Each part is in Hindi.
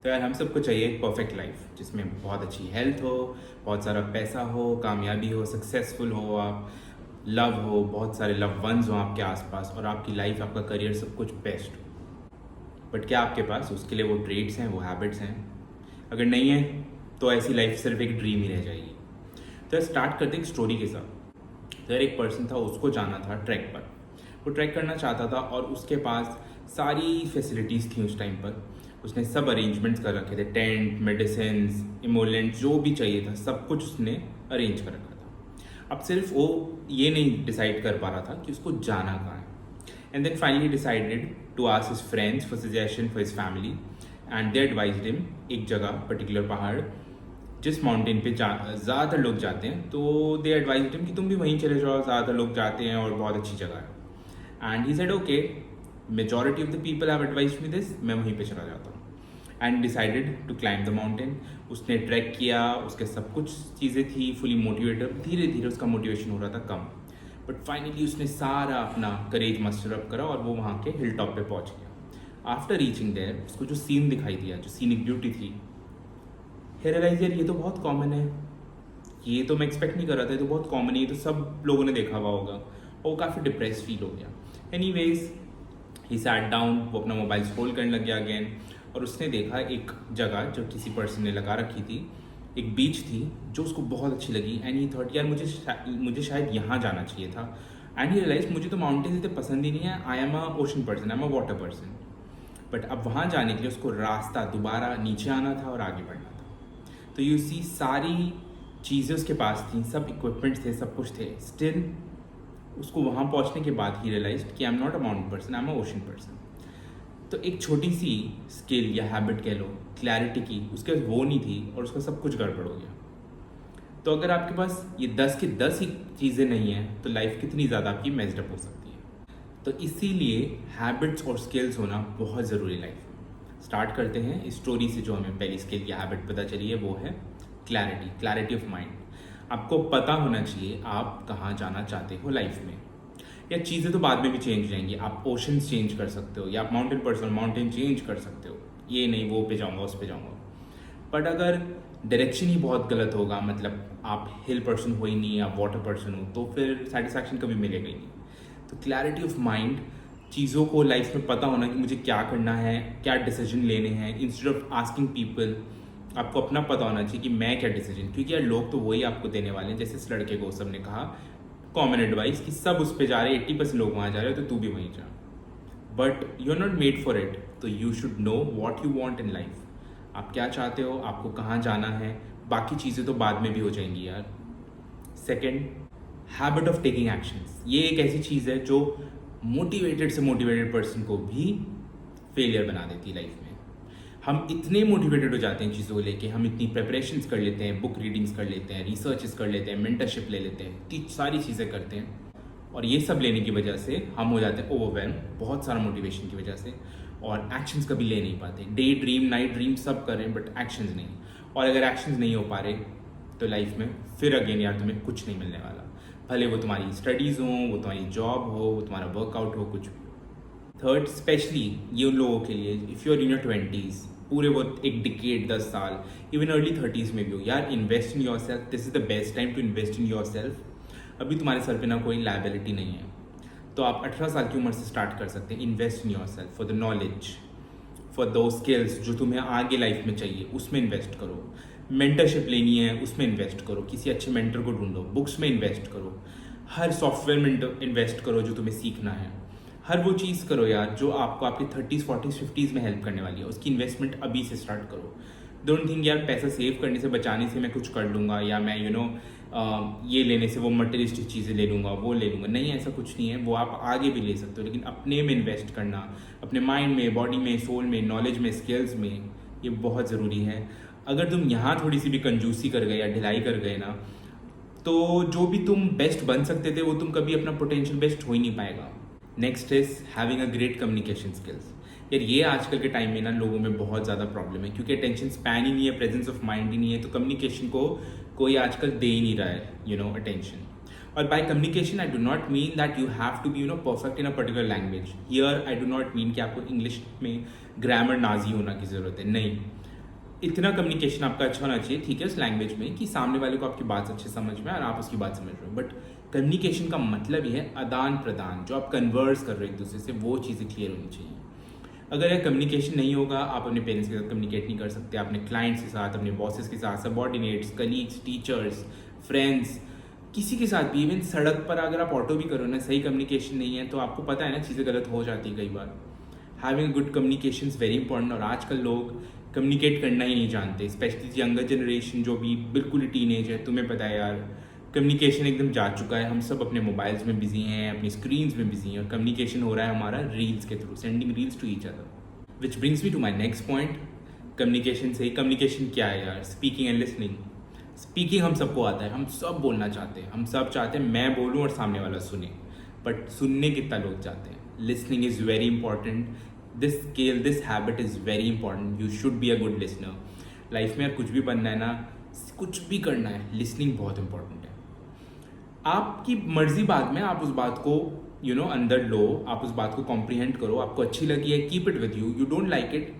तो यार हम सबको चाहिए एक परफेक्ट लाइफ जिसमें बहुत अच्छी हेल्थ हो, बहुत सारा पैसा हो, कामयाबी हो, सक्सेसफुल हो आप, लव हो, बहुत सारे लव वंस हो आपके आसपास और आपकी लाइफ, आपका करियर सब कुछ बेस्ट हो। बट क्या आपके पास उसके लिए वो ट्रेड्स हैं, वो हैबिट्स हैं? अगर नहीं है तो ऐसी लाइफ सिर्फ एक ड्रीम ही रह जाएगी। तो यार स्टार्ट करते एक स्टोरी के साथ। तो यार एक पर्सन था, उसको जाना था ट्रैक पर। वो ट्रैक करना चाहता था और उसके पास सारी फैसिलिटीज़ थी उस टाइम पर। उसने सब अरेंजमेंट्स कर रखे थे, टेंट, मेडिसिन, इमोलेंट, जो भी चाहिए था सब कुछ उसने अरेंज कर रखा था। अब सिर्फ वो ये नहीं डिसाइड कर पा रहा था कि उसको जाना कहाँ है। And then finally decided to ask his friends for suggestion for his family, and they advised him एक जगह, पर्टिकुलर पहाड़ जिस माउंटेन पे ज़्यादातर लोग जाते हैं। तो दे एडवाइज्ड हिम कि तुम भी वहीं चले जाओ, ज़्यादातर लोग जाते हैं और बहुत अच्छी जगह है। And he said okay, majority of the people have advised me this, मैं वहीं पे चला जाता हूँ। And decided to climb the mountain. उसने ट्रैक किया, उसके सब कुछ चीज़ें थी, फुली मोटिवेटेड। धीरे धीरे उसका मोटिवेशन हो रहा था कम, बट फाइनली उसने सारा अपना करेज मस्टर अप करा और वो वहाँ के हिल टॉप पे पहुँच गया। आफ्टर रीचिंग देयर उसको जो सीन दिखाई दिया, जो सीनिक ब्यूटी थी, हे रियलाइज यार ये तो बहुत कॉमन है, ये तो मैं एक्सपेक्ट नहीं कर रहा था, ये तो बहुत कॉमन है, ये तो सब लोगों ने देखा हुआ होगा। और वो काफ़ी डिप्रेस फील हो गया। एनीवेज ही सैट डाउन, वो अपना मोबाइल स्क्रॉल करने लग गया अगेन, और उसने देखा एक जगह जो किसी पर्सन ने लगा रखी थी, एक बीच थी जो उसको बहुत अच्छी लगी। एंड ही थॉट यार मुझे शायद यहाँ जाना चाहिए था। एंड ही रियलाइज मुझे तो माउंटेन्स इतने पसंद ही नहीं है, I am a ocean person, I am a water person. But अब वहाँ जाने के लिए उसको रास्ता दोबारा नीचे आना था और आगे बढ़ना था। तो यू सी सारी चीज़ें उसके पास थी, सब इक्विपमेंट्स थे, सब कुछ थे, स्टिल उसको वहाँ पहुँचने के बाद ही रियलाइज कि I am not a mountain person, I am a ocean person. तो एक छोटी सी स्किल या हैबिट कह लो, क्लैरिटी की, उसके पास वो नहीं थी और उसका सब कुछ गड़बड़ हो गया। तो अगर आपके पास ये 10 की 10 ही चीज़ें नहीं हैं तो लाइफ कितनी ज़्यादा आपकी मेस्ड अप हो सकती है। तो इसीलिए हैबिट्स और स्किल्स होना बहुत ज़रूरी लाइफ में। स्टार्ट करते हैं इस स्टोरी से। जो हमें पहली स्किल या हैबिट पता चली है वो है क्लैरिटी, क्लैरिटी ऑफ माइंड। आपको पता होना चाहिए आप कहाँ जाना चाहते हो लाइफ में। या चीज़ें तो बाद में भी चेंज हो जाएंगी, आप ओशंस चेंज कर सकते हो, या आप माउंटेन पर्सन माउंटेन चेंज कर सकते हो, ये नहीं वो पे जाऊँगा उस पे जाऊँगा। बट अगर डायरेक्शन ही बहुत गलत होगा, मतलब आप हिल पर्सन हो ही नहीं, आप वाटर पर्सन हो, तो फिर सेटिस्फैक्शन कभी मिलेगा ही नहीं। तो क्लैरिटी ऑफ माइंड, चीज़ों को लाइफ में पता होना कि मुझे क्या करना है, क्या डिसीजन लेने हैं, इंस्टेड ऑफ आस्किंग पीपल, आपको अपना पता होना चाहिए कि मैं क्या डिसीजन। क्योंकि यार लोग तो वही आपको देने वाले हैं, जैसे इस लड़के को सब ने कहा कॉमन एडवाइस कि सब उस पर जा रहे हैं, 80% लोग वहाँ जा रहे हो तो तू भी वहीं जा। But you are not made for it, तो you should know what you want in life. आप क्या चाहते हो, आपको कहाँ जाना है, बाकी चीज़ें तो बाद में भी हो जाएंगी यार। Second, habit of taking actions. ये एक ऐसी चीज़ है जो मोटिवेटेड से मोटिवेटेड पर्सन को भी फेलियर बना देती है लाइफ में। हम इतने मोटिवेटेड हो जाते हैं चीज़ों को लेके, हम इतनी प्रेपरेशंस कर लेते हैं, बुक रीडिंग्स कर लेते हैं, रिसर्चेस कर लेते हैं, मेंटरशिप ले लेते हैं, इतनी सारी चीज़ें करते हैं, और ये सब लेने की वजह से हम हो जाते हैं ओवरवेल्म, बहुत सारा मोटिवेशन की वजह से, और एक्शंस कभी ले नहीं पाते। डे ड्रीम, नाइट ड्रीम सब करें बट एक्शंस नहीं। और अगर एक्शंस नहीं हो पा रहे तो लाइफ में फिर अगेन यार तुम्हें कुछ नहीं मिलने वाला, भले वो तुम्हारी स्टडीज़ हो, वो तुम्हारी जॉब हो, वो तुम्हारा वर्कआउट हो, कुछ भी। थर्ड, स्पेशली ये उन लोगों के लिए if you are in your 20s, पूरे वो एक डिकेड, 10 साल, इवन अर्ली 30s में भी हो, यार invest in yourself. This is the best time to invest in yourself. अभी तुम्हारे सर पे ना कोई लाइबिलिटी नहीं है, तो आप 18 साल की उम्र से स्टार्ट कर सकते हैं। Invest in your self for the knowledge, for दो स्किल्स जो तुम्हें आगे लाइफ में चाहिए, उसमें इन्वेस्ट करो। मेंटरशिप लेनी है, उसमें इन्वेस्ट करो, किसी अच्छे मेंटर को ढूंढो, बुक्स में इन्वेस्ट करो, हर सॉफ्टवेयर में इन्वेस्ट करो जो तुम्हें सीखना है। हर वो चीज़ करो यार जो आपको आपके 30s 40s 50s में हेल्प करने वाली है, उसकी इन्वेस्टमेंट अभी से स्टार्ट करो। डोंट थिंक यार पैसा सेव करने से, बचाने से मैं कुछ कर लूँगा, या मैं ये लेने से वो मटेरियलिस्टिक चीज़ें ले लूँगा, वो ले लूँगा। नहीं, ऐसा कुछ नहीं है, वो आप आगे भी ले सकते हो, लेकिन अपने में इन्वेस्ट करना, अपने माइंड में, बॉडी में, सोल में, नॉलेज में, स्किल्स में, ये बहुत ज़रूरी है। अगर तुम यहाँ थोड़ी सी भी कंजूसी कर गए या ढिलाई कर गए ना, तो जो भी तुम बेस्ट बन सकते थे वो तुम कभी अपना पोटेंशियल बेस्ट हो ही नहीं पाएगा। Next is having a great communication skills. यार ये आजकल के टाइम में ना लोगों में बहुत ज़्यादा प्रॉब्लम है, क्योंकि अटेंशन स्पैन ही नहीं है, प्रेजेंस ऑफ माइंड ही नहीं है, तो कम्युनिकेशन को कोई आजकल दे ही नहीं रहा है अटेंशन। और by communication I do not mean that you have to be perfect in a particular language. Here I do not mean कि आपको इंग्लिश में ग्रामर नाजी होना की ज़रूरत है, नहीं। इतना कम्युनिकेशन आपका अच्छा होना चाहिए, ठीक है, उस लैंग्वेज में कि सामने वाले को आपकी बात अच्छे समझ में और आप उसकी बात समझ रहे हो। बट कम्युनिकेशन का मतलब ही है आदान प्रदान, जो आप कन्वर्स कर रहे हो एक दूसरे से, वो चीज़ें क्लियर होनी चाहिए। अगर यह कम्युनिकेशन नहीं होगा, आप अपने पेरेंट्स के साथ कम्युनिकेट नहीं कर सकते, अपने क्लाइंट्स के साथ, अपने बॉसेस के साथ, सबॉर्डिनेट्स, कलीग्स, टीचर्स, फ्रेंड्स, किसी के साथ भी। इवन सड़क पर अगर आप ऑटो भी करो ना, सही कम्युनिकेशन नहीं है तो आपको पता है ना, चीज़ें गलत हो जाती है कई बार। Having good communication is very important. और आजकल लोग कम्युनिकेट करना ही नहीं जानते, स्पेशली यंगर जनरेशन जो भी बिल्कुल ही टीनेज है। तुम्हें पता है यार, कम्युनिकेशन एकदम जा चुका है, हम सब अपने मोबाइल्स में बिजी हैं, अपनी स्क्रीन्स में बिजी हैं, और कम्युनिकेशन हो रहा है हमारा रील्स के through, sending reels to each other. Which brings me to my next point, communication से ही। कम्युनिकेशन क्या है यार? Speaking and listening. स्पीकिंग हम सबको आता है, हम सब बोलना चाहते हैं, हम सब चाहते हैं मैं बोलूँ और सामने वाला सुने, बट सुनने कितना लोग चाहते हैं। Listening is very important. This habit is very important. You should B a good listener. Life में कुछ भी बनना है ना, कुछ भी करना है, लिसनिंग बहुत इंपॉर्टेंट है। आपकी मर्जी बाद में, आप उस बात को अंदर लो, आप उस बात को कॉम्प्रीहेंड करो, आपको अच्छी लगी है, keep it with you don't like it,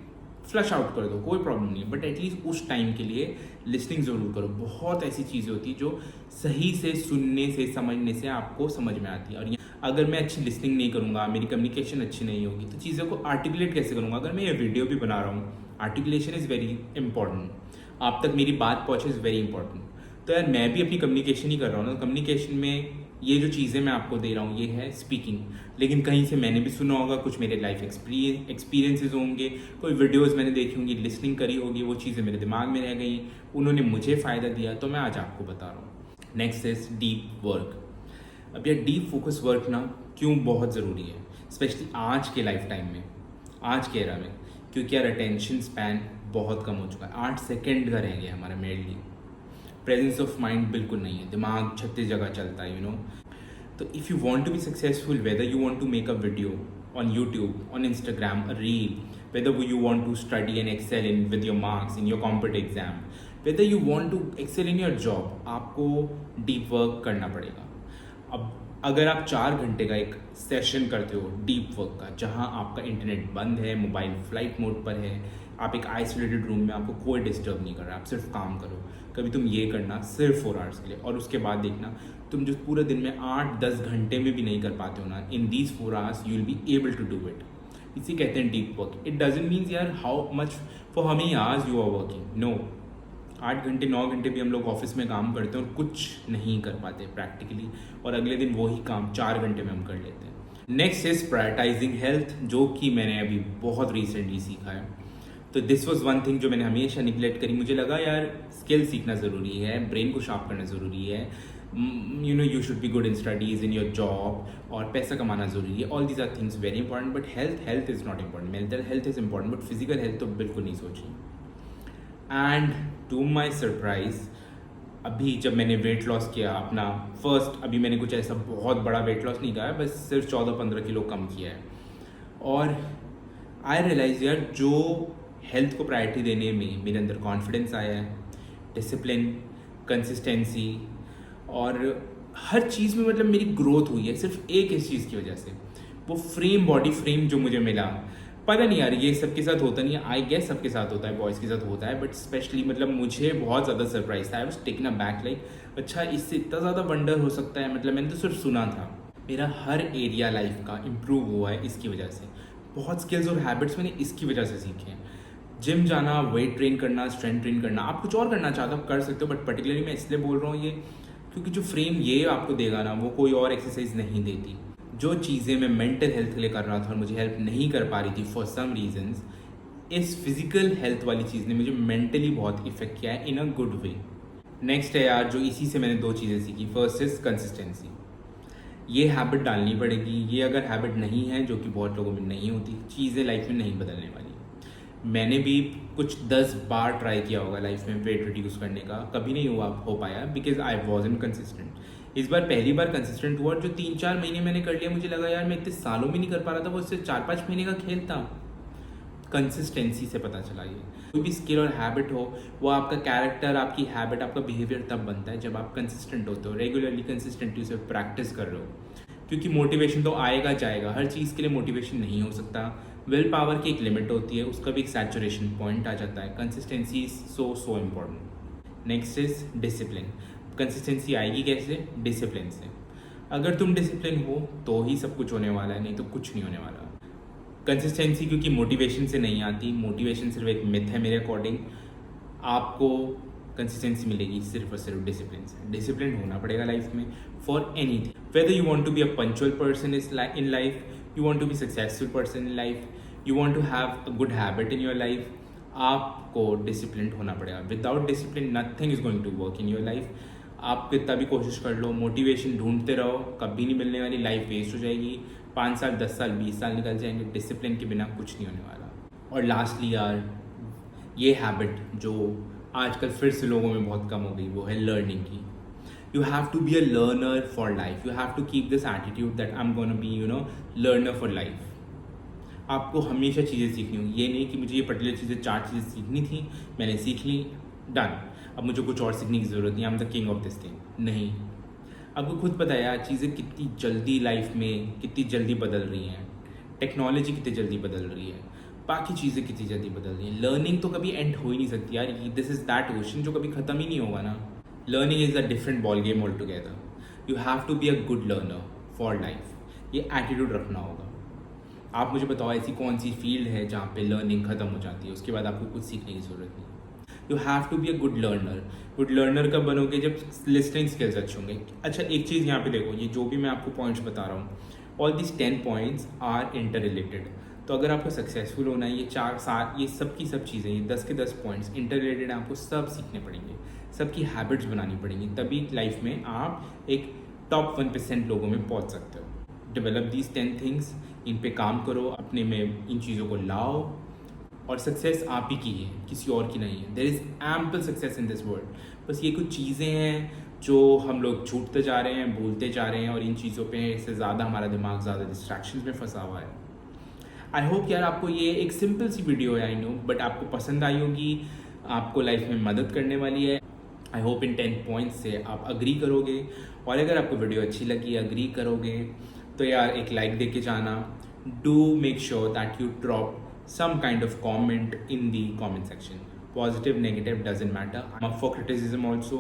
flush out कर दो, कोई प्रॉब्लम नहीं है, बट एटलीस्ट उस टाइम के लिए लिसनिंग ज़रूर करो। बहुत ऐसी चीज़ें होती है जो सही से सुनने से, समझने से आपको समझ में आती है। और अगर मैं अच्छी लिसनिंग नहीं करूँगा, मेरी कम्युनिकेशन अच्छी नहीं होगी, तो चीज़ों को आर्टिकुलेट कैसे करूँगा? अगर मैं ये वीडियो भी बना रहा हूँ, आर्टिकुलेशन इज़ वेरी इंपॉर्टेंट। आप तक मेरी बात पहुँचे इज़ वेरी इंपॉर्टेंट। तो यार मैं भी अपनी कम्युनिकेशन ही कर रहा हूँ ना, कम्युनिकेशन में ये जो चीज़ें मैं आपको दे रहा हूँ ये है स्पीकिंग। लेकिन कहीं से मैंने भी सुना होगा, कुछ मेरे लाइफ एक्सपीरियंसेस होंगे, कोई वीडियोस मैंने देखी होंगी, लिसनिंग करी होगी, वो चीज़ें मेरे दिमाग में रह गई, उन्होंने मुझे फ़ायदा दिया, तो मैं आज आपको बता रहा हूँ। Next is deep work. अब यार डीप फोकस वर्क ना क्यों बहुत ज़रूरी है, स्पेशली आज के लाइफ टाइम में, आज के एरा में, क्योंकि यार अटेंशन स्पैन बहुत कम हो चुका है। 8 सेकेंड का रह गया हमारा मेनली। प्रेजेंस ऑफ माइंड बिल्कुल नहीं है, दिमाग 36 जगह चलता है। तो if you want to be successful, whether you want to make a video on YouTube, on Instagram, a reel, whether you want to study and excel in with your marks in your competitive exam, whether you want to excel in your job, आपको डीप वर्क करना पड़ेगा। अब अगर आप 4 घंटे का एक सेशन करते हो डीप वर्क का, जहाँ आपका इंटरनेट बंद है, मोबाइल फ्लाइट मोड पर है, आप एक आइसोलेटेड रूम में, आपको कोई डिस्टर्ब नहीं कर रहा, आप सिर्फ काम करो, कभी तुम ये करना सिर्फ 4 आवर्स के लिए, और उसके बाद देखना तुम जो पूरे दिन में 8-10 घंटे में भी नहीं कर पाते हो ना, in these 4 hours you will be able to do it. इसी कहते हैं deep work. It doesn't means यार how much, for how many hours you are working, no. 8 घंटे 9 घंटे भी हम लोग ऑफिस में काम करते हैं और कुछ नहीं कर पाते प्रैक्टिकली, और अगले दिन वही काम 4 घंटे में हम कर लेते हैं। नेक्स्ट इज प्रायोरिटाइजिंग हेल्थ, जो कि मैंने अभी बहुत रिसेंटली सीखा है। तो दिस वॉज वन थिंग जो मैंने हमेशा निगलेक्ट करी। मुझे लगा यार स्किल सीखना ज़रूरी है, ब्रेन को शार्प करना ज़रूरी है, you should be good in studies, in your job, और पैसा कमाना ज़रूरी है। All these are things very important, but health is not important. Mental health is important, but physical health तो बिल्कुल नहीं सोची। एंड टू माई सरप्राइज, अभी जब मैंने वेट लॉस किया अपना फर्स्ट, अभी मैंने कुछ ऐसा बहुत बड़ा वेट लॉस नहीं किया है, बस सिर्फ 14-15 किलो कम किया है। और आई रियलाइज यार जो हेल्थ को प्रायोरिटी देने में मेरे अंदर कॉन्फिडेंस आया है, डिसिप्लिन, कंसिस्टेंसी, और हर चीज़ में मतलब मेरी ग्रोथ हुई है सिर्फ एक इस चीज़ की वजह से। वो फ्रेम, बॉडी फ्रेम जो मुझे मिला, पता नहीं यार ये सबके साथ होता नहीं है, आई गेस सबके साथ होता है, बॉयज़ के साथ होता है, बट स्पेशली मतलब मुझे बहुत ज़्यादा सरप्राइज था। I was taken a back, like अच्छा इससे इतना ज़्यादा वंडर हो सकता है, मतलब मैंने तो सिर्फ सुना था। मेरा हर एरिया लाइफ का इम्प्रूव हुआ है इसकी वजह से। बहुत स्किल्स और हैबिट्स मैंने इसकी वजह से सीखे हैं। जिम जाना, वेट ट्रेन करना, स्ट्रेंथ ट्रेन करना, आप कुछ और करना चाहते हो कर सकते हो, बट पर्टिकुलरली मैं इसलिए बोल रहा हूँ ये, क्योंकि जो फ्रेम ये आपको देगा ना, वो कोई और एक्सरसाइज नहीं देती। जो चीज़ें मैं मेंटल हेल्थ के लिए कर रहा था और मुझे हेल्प नहीं कर पा रही थी फॉर सम रीजंस, इस फिजिकल हेल्थ वाली चीज़ ने मुझे मेंटली बहुत इफेक्ट किया है इन अ गुड वे। नेक्स्ट है यार, जो इसी से मैंने 2 चीज़ें सीखी। First is consistency. ये हैबिट डालनी पड़ेगी। ये अगर हैबिट नहीं है, जो कि बहुत लोगों में नहीं होती, चीज़ें लाइफ में नहीं बदलने वाली। मैंने भी कुछ 10 बार ट्राई किया होगा लाइफ में वेट रिड्यूस करने का, कभी नहीं हो पाया, बिकॉज आई वॉजंट कंसिस्टेंट। इस बार पहली बार कंसिस्टेंट हुआ, जो 3-4 महीने मैंने कर लिया, मुझे लगा यार मैं इतने सालों में नहीं कर पा रहा था, वो इससे 4-5 महीने का खेल था। कंसिस्टेंसी से पता चला ये। कोई भी स्किल और हैबिट हो, वो आपका कैरेक्टर, आपकी हैबिट, आपका बिहेवियर तब बनता है जब आप कंसिस्टेंट होते हो, रेगुलरली कंसिस्टेंटली उसे प्रैक्टिस कर रहे हो। क्योंकि मोटिवेशन तो आएगा जाएगा, हर चीज़ के लिए मोटिवेशन नहीं हो सकता, विल पावर की एक लिमिट होती है, उसका भी एक सैचुरेशन पॉइंट आ जाता है. Consistency is so important. Next is discipline. Consistency आएगी कैसे? डिसिप्लिन से. अगर तुम डिसिप्लिन हो तो ही सब कुछ होने वाला है, नहीं तो कुछ नहीं होने वाला. कंसिस्टेंसी क्योंकि मोटिवेशन से नहीं आती, मोटिवेशन सिर्फ एक मिथ है मेरे अकॉर्डिंग. आपको कंसिस्टेंसी मिलेगी सिर्फ और सिर्फ डिसिप्लिन से. डिसिप्लिन होना पड़ेगा लाइफ में for anything. Whether you want to be a punctual person in life, you want to be successful person in life, you want to have a good habit in your life, आपको डिसिप्लिन होना पड़ेगा. Without discipline nothing is going to work in your life. आप कितना भी कोशिश कर लो, मोटिवेशन ढूंढते रहो, कभी नहीं मिलने वाली. लाइफ वेस्ट हो जाएगी. 5 साल 10 साल 20 साल निकल जाएंगे, डिसिप्लिन के बिना कुछ नहीं होने वाला. और लास्टली यार, ये हैबिट जो आजकल फिर से लोगों में बहुत कम हो गई, वो है लर्निंग की. You have to be a learner for life. You have to keep this attitude that I'm gonna be, learner for life. आपको हमेशा चीज़ें सीखनी होंगी. ये नहीं कि मुझे ये पर्टिकुलर चीज़ें 4 चीज़ें सीखनी थी, मैंने सीख ली, डन, अब मुझे कुछ और सीखने की ज़रूरत नहीं, I am the king of this thing. नहीं, आपको खुद पता है यार, चीज़ें कितनी जल्दी लाइफ में कितनी जल्दी बदल रही हैं. टेक्नोलॉजी कितनी जल्दी बदल रही है, बाकी चीज़ें कितनी जल्दी बदल रही हैं. लर्निंग तो कभी एंड हो ही नहीं सकती यार. दिस इज़ दैट ओशन जो कभी ख़त्म ही नहीं होगा ना. Learning is a different ball game altogether. You have to be a good learner for life. ये एटीट्यूड रखना होगा. आप मुझे बताओ ऐसी कौन सी फील्ड है जहाँ पे लर्निंग ख़त्म हो जाती है, उसके बाद आपको कुछ सीखने की ज़रूरत नहीं. You have to be a good learner. Good learner कब बनोगे? जब लिस्निंग स्किल्स अच्छे होंगे. अच्छा, एक चीज़ यहाँ पे देखो, ये जो भी मैं आपको पॉइंट्स बता रहा हूँ, all this 10 points are interrelated. तो अगर आपको सक्सेसफुल होना है, ये सब की सब चीज़ें, ये 10 के 10 पॉइंट्स इंटर रिलेटेड, आपको सब सीखने पड़ेंगे, सबकी हैबिट्स बनानी पड़ेंगी, तभी लाइफ में आप एक टॉप 1% लोगों में पहुंच सकते हो. डेवलप दीज 10 थिंग्स, इन पे काम करो, अपने में इन चीज़ों को लाओ, और सक्सेस आप ही की है, किसी और की नहीं है. There is ample success in this world. बस ये कुछ चीज़ें हैं जो हम लोग छूटते जा रहे हैं, भूलते जा रहे हैं, और इन चीज़ों पे से ज़्यादा हमारा दिमाग ज़्यादा डिस्ट्रैक्शंस में फंसा हुआ है. आई होप यार आपको ये एक सिंपल सी वीडियो है, आई नो, बट आपको पसंद आई होगी, आपको लाइफ में मदद करने वाली है. आई होप इन 10 पॉइंट्स से आप अग्री करोगे, और अगर आपको वीडियो अच्छी लगी, अग्री करोगे, तो यार एक लाइक दे के जाना. Do make sure that you drop some kind of comment in the comment section. Positive negative doesn't matter, I am for criticism also,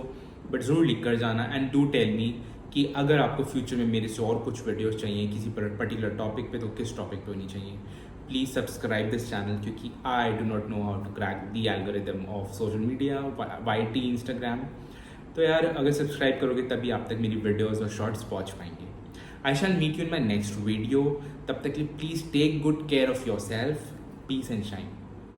but ज़रूर लिख कर जाना. एंड डू टेल मी कि अगर आपको फ्यूचर में मेरे से और कुछ वीडियोस चाहिए किसी पर्टिकुलर टॉपिक पे, तो किस टॉपिक पे होनी चाहिए. प्लीज़ सब्सक्राइब दिस चैनल, क्योंकि I do not know how to crack the algorithm of social media, YT, Instagram. तो यार अगर सब्सक्राइब करोगे तभी आप तक मेरी वीडियोज़ और शॉर्ट्स पहुँच पाएंगे. I shall meet you in my next video. तब तक के लिए please take good care of yourself. Peace and shine.